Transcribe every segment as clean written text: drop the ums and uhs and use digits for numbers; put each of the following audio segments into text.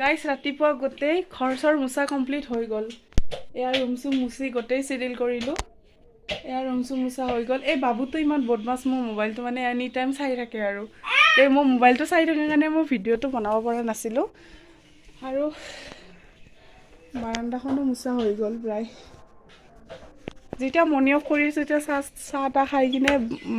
গাইছ ৰাতিপুৱা গোটেই ঘৰ-চৰ মুচা কমপ্লিট হৈ গ'ল। এয়া ৰুম-চুম মুচি গোটেই চিৰিল কৰিলোঁ। এয়া ৰুম-চুম মুচা হৈ গ'ল। এই বাবুটো ইমান বদমাছ, মোৰ মোবাইলটো মানে এনি টাইম চাই থাকে আৰু এই মোৰ মোবাইলটো চাই থকাৰ কাৰণে মই ভিডিঅ'টো বনাব পৰা নাছিলোঁ। আৰু বাৰান্দাখনো মুচা হৈ গ'ল প্ৰায়। যেতিয়া মৰ্ণিং ৱাক কৰি আছোঁ তেতিয়া চাহ-তাহ খাই কিনে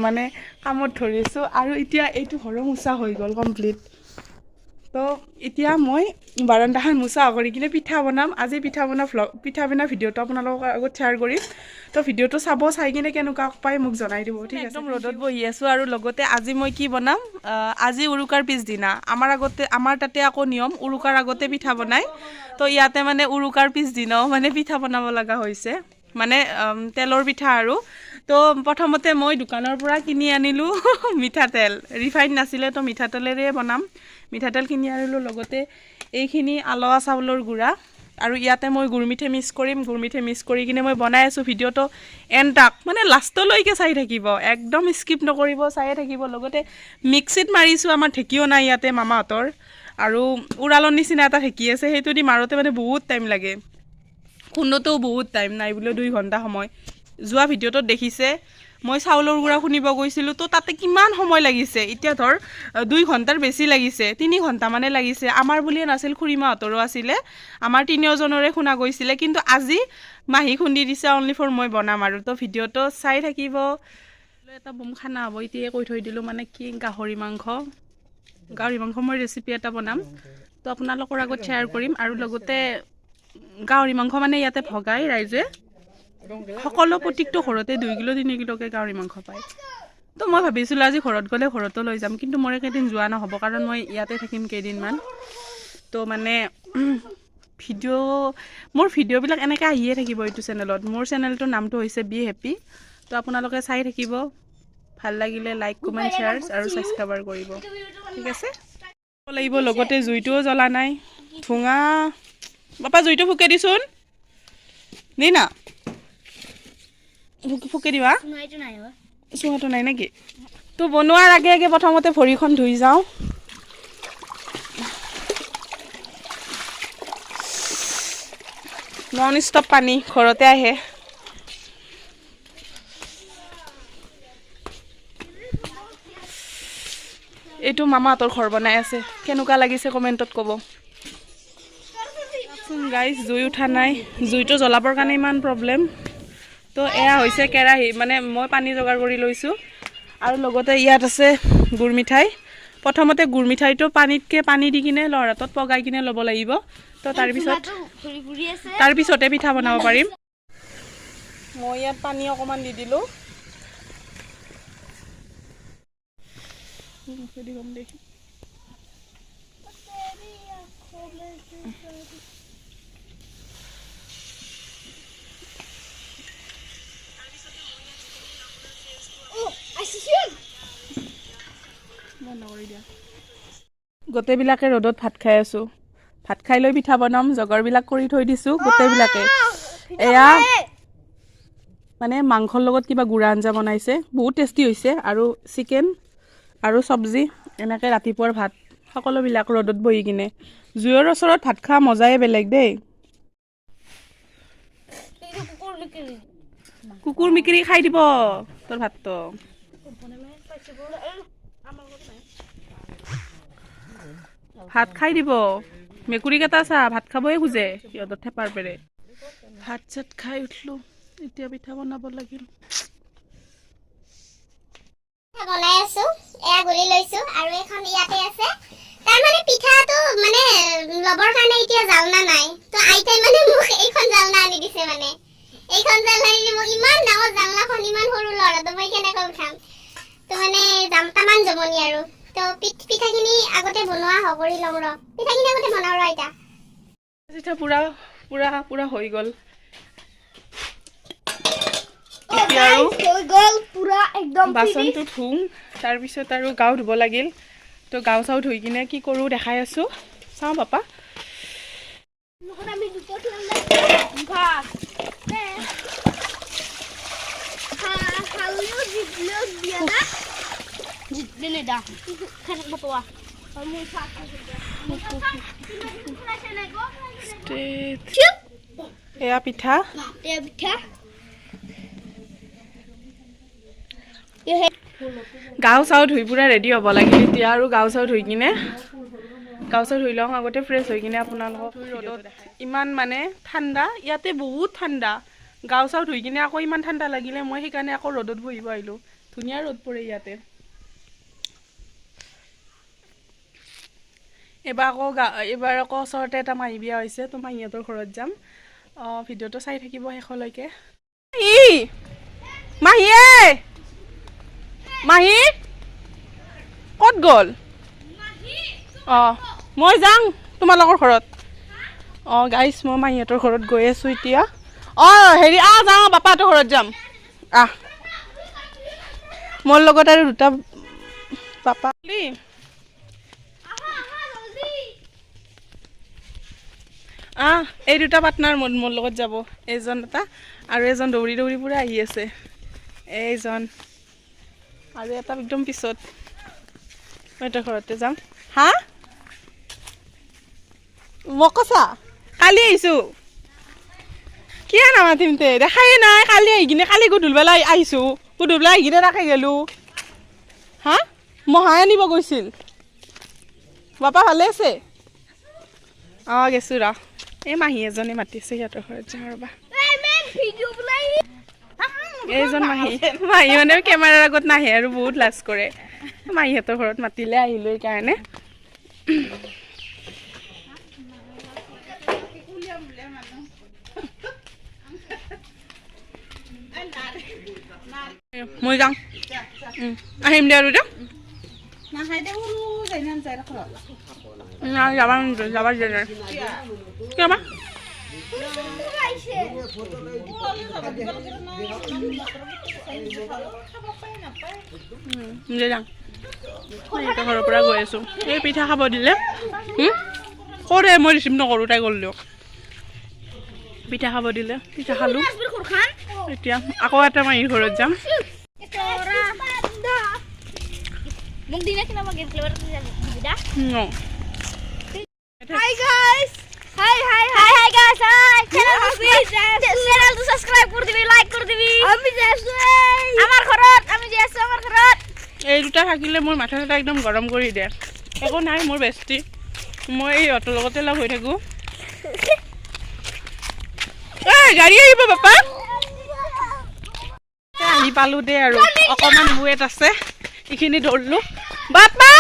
মানে কামত ধৰিছোঁ। আৰু এতিয়া এইটো ঘৰো মুচা হৈ গ'ল কমপ্লিট। তো এতিয়া মই বাৰান্দাখন মুচা কৰি কিনে পিঠা বনাম। আজি পিঠা বনা ভিডিঅ'টো আপোনালোকৰ আগত শ্বেয়াৰ কৰিম। তো ভিডিঅ'টো চাই কিনে কেনেকুৱা পাই মোক জনাই দিব, ঠিক আছে? একদম ৰ'দত বহি আছোঁ। আৰু লগতে আজি মই কি বনাম, আজি উৰুকাৰ পিছদিনা আমাৰ তাতে আকৌ নিয়ম উৰুকাৰ আগতে পিঠা বনায়। তো ইয়াতে মানে উৰুকাৰ পিছদিনাও মানে পিঠা বনাব লগা হৈছে, মানে তেলৰ পিঠা আৰু। তো প্ৰথমতে মই দোকানৰ পৰা কিনি আনিলোঁ মিঠাতেল, ৰিফাইন নাছিলে তো মিঠাতেলেৰে বনাম। মিঠাতেল কিনি আনিলোঁ, লগতে এইখিনি আলৱা চাউলৰ গুড়া, আৰু ইয়াতে মই গুৰ মিঠৈ মিক্স কৰিম। গুৰ মিঠৈ মিক্স কৰি কিনে মই বনাই আছোঁ। ভিডিঅ'টো মানে লাষ্টলৈকে চাই থাকিব, একদম স্কিপ নকৰিব, চায়ে থাকিব। লগতে মিক্সিত মাৰিছোঁ, আমাৰ ঢেঁকীও নাই ইয়াতে মামাহঁতৰ, আৰু উৰালৰ নিচিনা এটা ঢেঁকী আছে, সেইটো দি মাৰোঁতে মানে বহুত টাইম লাগে। খুন্দোতেও বহুত টাইম, নাই বোলে 2 ঘণ্টা সময়। যোৱা ভিডিঅ'টোত দেখিছে মই চাউলৰ গুড়া খুন্দিব গৈছিলোঁ, তো তাতে কিমান সময় লাগিছে। এতিয়া ধৰ 2 ঘণ্টাৰ বেছি লাগিছে, 3 ঘণ্টা মানে লাগিছে। আমাৰ বুলিয়ে নাছিল, খুৰীমাহঁতৰো আছিলে, আমাৰ 3জনৰে খুন্দা গৈছিলে। কিন্তু আজি মাহী খুন্দি দিছে অনলি ফৰ মই বনাম আৰু। তো ভিডিঅ'টো চাই থাকিব। এটা বম খানা হ'ব এতিয়াই কৈ থৈ দিলোঁ, মানে কি গাহৰি মাংস মই ৰেচিপি এটা বনাম, তো আপোনালোকৰ আগত শ্বেয়াৰ কৰিম। আৰু লগতে গাহৰি মাংস মানে ইয়াতে ভগাই ৰাইজে, সকলো প্ৰত্যেকটো ঘৰতে 2 কিলো 3 কিলোকৈ গাহৰি মাংস পায়। তো মই ভাবিছিলোঁ আজি ঘৰত গ'লে ঘৰতো লৈ যাম, কিন্তু মোৰ কেইদিন যোৱা নহ'ব, কাৰণ মই ইয়াতে থাকিম কেইদিনমান। তো মানে মোৰ ভিডিঅ'বিলাক এনেকৈ আহিয়ে থাকিব এইটো চেনেলত। মোৰ চেনেলটোৰ নামটো হৈছে বি হেপী। তো আপোনালোকে চাই থাকিব, ভাল লাগিলে লাইক, কমেণ্ট, শ্বেয়াৰ আৰু ছাবস্ক্ৰাইব কৰিব, ঠিক আছে? লাগিব, লগতে জুইটোও জ্বলা নাই, ধোঁঙা। পাপা জুইটো ফুকে দিচোন, নি না ফুকে দিবা। চুঙাটো নাই নেকি? তো বনোৱাৰ আগে আগে প্ৰথমতে ভৰিখন ধুই যাওঁ। নন ষ্টপ পানী ঘৰতে আহে। এইটো মামাহঁতৰ ঘৰ বনাই আছে, কেনেকুৱা লাগিছে কমেণ্টত ক'ব। গাইজ জুই উঠা নাই, জুইটো জ্বলাবৰ কাৰণে ইমান প্ৰব্লেম। তো এয়া হৈছে কেৰাহী, মানে মই পানী যোগাৰ কৰি লৈছোঁ। আৰু লগতে ইয়াত আছে গুৰ মিঠাই। প্ৰথমতে গুৰ মিঠাইটো পানী দি কিনে লৰাটোত পগাই কিনে ল'ব লাগিব। তো তাৰপিছতে পিঠা বনাব পাৰিম। মই ইয়াত পানী অকণমান দি দিলোঁ। গোটেইবিলাকে ৰ'দত ভাত খাই আছোঁ। ভাত খাই লৈ পিঠা বনাম, জগাৰবিলাক কৰি থৈ দিছোঁ গোটেইবিলাকে। এয়া মানে মাংসৰ লগত কিবা গুড়া আঞ্জা বনাইছে, বহুত টেষ্টি হৈছে। আৰু চিকেন আৰু চব্জি, এনেকৈ ৰাতিপুৱাৰ ভাত সকলোবিলাক ৰ'দত বহি কিনে। জুইৰ ওচৰত ভাত খোৱা মজাই বেলেগ দেই। কুকুৰ মিকিৰি খাই দিব তোৰ ভাতটো। ভাত খাই দিব, মেকুৰীকেইটা চা ভাত খাবই খোজে, সিহঁতৰ থেপাৰ পেৰে। ভাত চাত খাই উঠলোঁ, এতিয়া পিঠা বনাব লাগিল। বনাই আছো, এয়া গুলি লৈছো, আৰু এখন ইয়াতে আছে। তাৰ মানে পিঠাটো মানে লবৰ কাৰণে এতিয়া জালনা নাই, তো আইতাই মানে মোক এইখন জালনা আনি দিছে। মানে এইখন জালনা আনি মোক, ইমান ডাঙৰ জালনাখন, ইমান সৰু ল'ৰাটো মই কেনেকৈ উঠাম। তো মানে তামান জমনি আৰু। তো পিঠাখিনি আগতে বনোৱা কৰি ল'ম ৰ, পিঠাখিনি আগতে বনাওঁ ৰ আইতা। পিঠা পুৰা হৈ গ'ল। এতিয়া আৰু বাচনটো ধুম, তাৰপিছত আৰু গাও ধুব লাগিল। তো গাও চাও ধুই কিনে কি কৰোঁ দেখাই আছোঁ, চাওঁ পাপা। এয়া পিঠা গাও চাও ধুই পুৰা ৰেডি হ'ব লাগে এতিয়া আৰু গাও চাও ধুই কিনে গাও চাও ধুই লওঁ আগতে ফ্ৰেছ হৈ কিনে আপোনালোকক ৰ'দত ইমান মানে ঠাণ্ডা ইয়াতে বহুত ঠাণ্ডা গাও চাও ধুই কিনে আকৌ ইমান ঠাণ্ডা লাগিলে মই সেইকাৰণে আকৌ ৰ'দত বহিব আহিলোঁ ধুনীয়া ৰ'দ পৰে ইয়াতে এবাৰ আকৌ ওচৰতে এটা মাহী বিয়া হৈছে তো মাহীহঁতৰ ঘৰত যাম ভিডিঅ'টো চাই থাকিব শেষলৈকে মাহী ক'ত গ'ল মই যাম তোমালোকৰ ঘৰত গাইছ মই মাহীহঁতৰ ঘৰত গৈ আছোঁ এতিয়া হেৰি যাওঁ বাপাহঁতৰ ঘৰত যাম মোৰ লগত আৰু দুটা পাপা এই দুটা পাৰ্টনাৰ মোৰ লগত যাব এজন এটা আৰু এজন দৌৰি দৌৰি পুৰা আহি আছে এইজন আৰু এটা একদম পিছত মই এটা ঘৰতে যাম মোক কৈছা কালি আহিছোঁ কিয় নামাতিম তে দেখাই নাই কালি আহি কিনে কালি গধূলিবেলা আহিছোঁ গধূলিবেলা আহি কিনে তাকে গ'লোঁ মহাই আনিব গৈছিল বাপা ভালে আছে গেছোঁ ৰ এই মাহী এজনী মাতিছে সিহঁতৰ ঘৰত যাওঁ ৰ'বা এইজন মাহী মানে কেমেৰাৰ আগত নাহে আৰু বহুত লাজ কৰে মাহীহঁতৰ ঘৰত মাতিলে আহিলোঁ সেইকাৰণে মই যাওঁ আহিম দে আৰু যাবা কিয়বা যাওঁ ঘৰৰ পৰা গৈ আছোঁ এই পিঠা খাব দিলে কৰে মই ৰিচিভ নকৰোঁ তাই গ'লেও পিঠা খাব দিলে পিঠা খালোঁ এতিয়া আকৌ এটা মাহীৰ ঘৰত যাম Hi guys! Hi guys! Channel to subscribe कर दिबी like कर दिबी আমি যাইছো আমার ঘৰত আমি যাইছো আমাৰ ঘৰত এই দুটা থাকিলে মোৰ মাথা চাথা একদম গৰম কৰি দিয়ে একো নাই মোৰ বেষ্টি মই এই অটো লগতে লগ হৈ থাকো গাড়ী আহিব বাপা আহি পালো দে আৰু অকমান ৱেট আছে এইখিনি দৌৰলো বাপা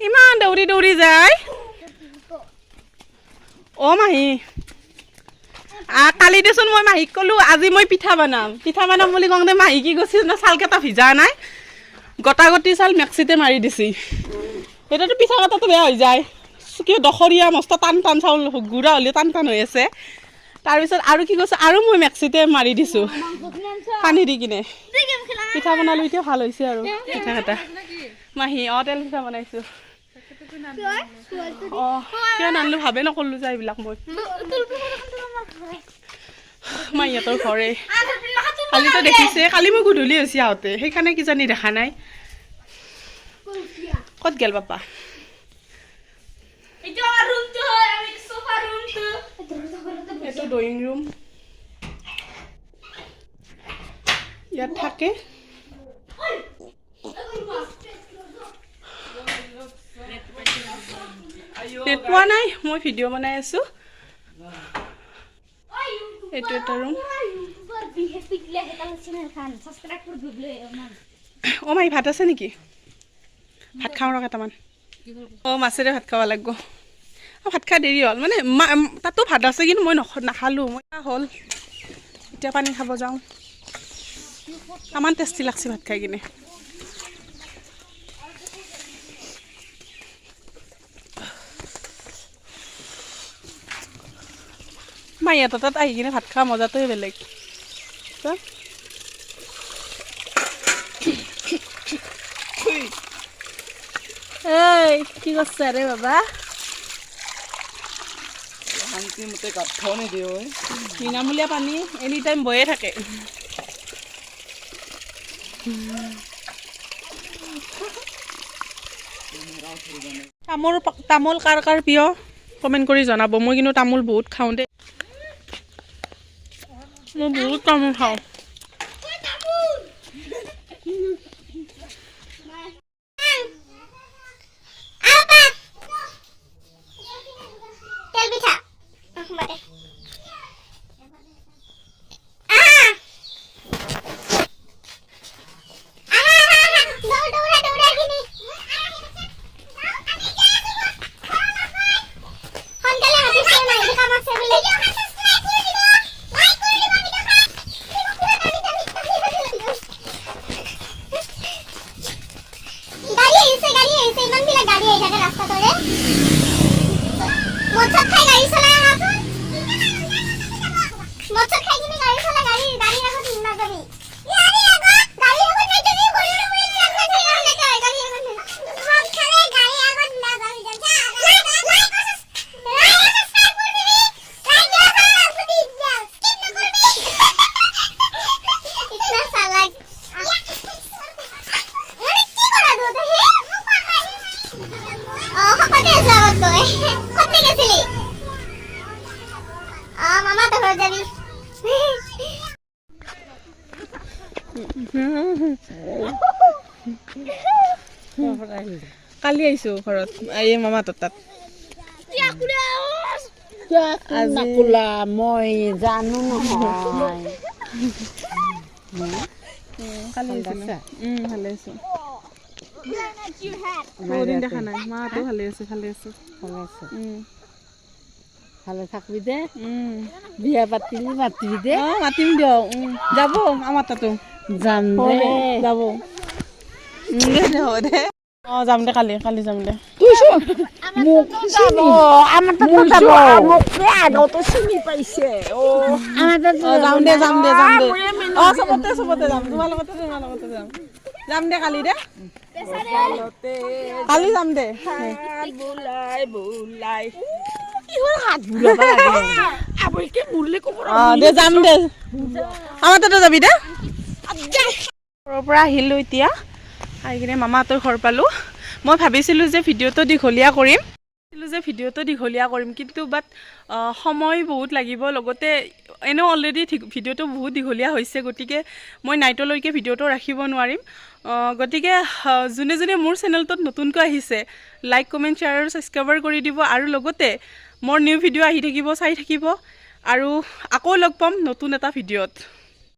ইমান দৌৰি দৌৰি যায় মাহী কালি দেচোন মই মাহীক ক'লো আজি মই পিঠা বনাম বুলি কওঁতে মাহী কি কৈছে না চাউলকেইটা ভিজা নাই গটাগটি চাউল মিক্সিতে মাৰি দিছি এটাতো পিঠা কটাটো বেয়া হৈ যায় কিয় দখৰীয়া মস্ত টান টান চাউল গুড়া হ'লে টান টান হৈ আছে তাৰপিছত আৰু কি কৈছে আৰু মই মিক্সিতে মাৰি দিছোঁ পানী দি কিনে পিঠা বনালোঁ এতিয়া ভাল হৈছে আৰু পিঠা কেইটা মাহী তেল পিঠা বনাইছোঁ কিয় নানিলোঁ ভাবে নকৰিলোঁ যে এইবিলাক মই মাহীহঁতৰ ঘৰে কালিতো দেখিছে কালি মই গধূলি হৈছে আহোঁতে সেইকাৰণে কিজানি দেখা নাই ক'ত গেল বাপা এইটো ড্ৰয়িং ৰুম ইয়াত থাকে নেট পোৱা নাই মই ভিডিঅ' বনাই আছোঁ এইটো এটা ৰুম মাহী ভাত আছে নেকি ভাত খাওঁ ৰ কেইটামান মাছেৰে ভাত খাব লাগিব ভাত খাই দেৰি হ'ল মানে তাতো ভাত আছে কিন্তু মই নাখালোঁ মই হ'ল এতিয়া পানী খাব যাওঁ ইমান টেষ্টি লাগছে ভাত খাই কিনে মাহীহঁতৰ তাত আহি কিনে ভাত খোৱা মজাটোৱে বেলেগ এই কি কৰিছে ৰে বাবা বিনামূলীয়া পানী এনি টাইম বয়ে থাকে তামোল কাৰ কাৰ প্ৰিয় কমেণ্ট কৰি জনাব। মই কিন্তু তামোল বহুত খাওঁ দেই, মই বহুত তামোল খাওঁ। তেল পিঠা কালি আহিছোঁ ঘৰত এই মামাহঁতৰ তাত। মই জানো নহয়। কালি আহিছিলোঁ। ভালে আছোঁ, বহুদিন দেখা নাই। মাহঁতো ভালে আছে, ভালে আছে, ভালে আছে। ভালে থাকবি দে। বিয়া পাতিলি মাতিবি দে। মাতিম দিয়ক। যাব আমাৰ তাতো যাম দে। যাব হ'ব দে। যাম দে, কালি যাম দে। যাম দে চবতে যাম, তোমাৰ লগতে যাম। যাম দে কালি দে, কালি যাম দে। দে যাম দে, আমাৰ তাতে যাবি দে। ঘৰৰ পৰা আহিলোঁ এতিয়া, আহি কিনে মামাহঁতৰ ঘৰ পালোঁ। মই ভাবিছিলোঁ যে ভিডিঅ'টো দীঘলীয়া কৰিম, কিন্তু বাট সময় বহুত লাগিব, লগতে এনেও অলৰেডি ভিডিঅ'টো বহুত দীঘলীয়া হৈছে, গতিকে মই নাইটলৈকে ভিডিঅ'টো ৰাখিব নোৱাৰিম। গতিকে যোনে যোনে মোৰ চেনেলটোত নতুনকৈ আহিছে, লাইক কমেণ্ট শ্বেয়াৰ আৰু ছাবস্ক্ৰাইবাৰ কৰি দিব, আৰু লগতে মোৰ নিউ ভিডিঅ' আহি থাকিব, চাই থাকিব, আৰু আকৌ লগ পাম নতুন এটা ভিডিঅ'ত।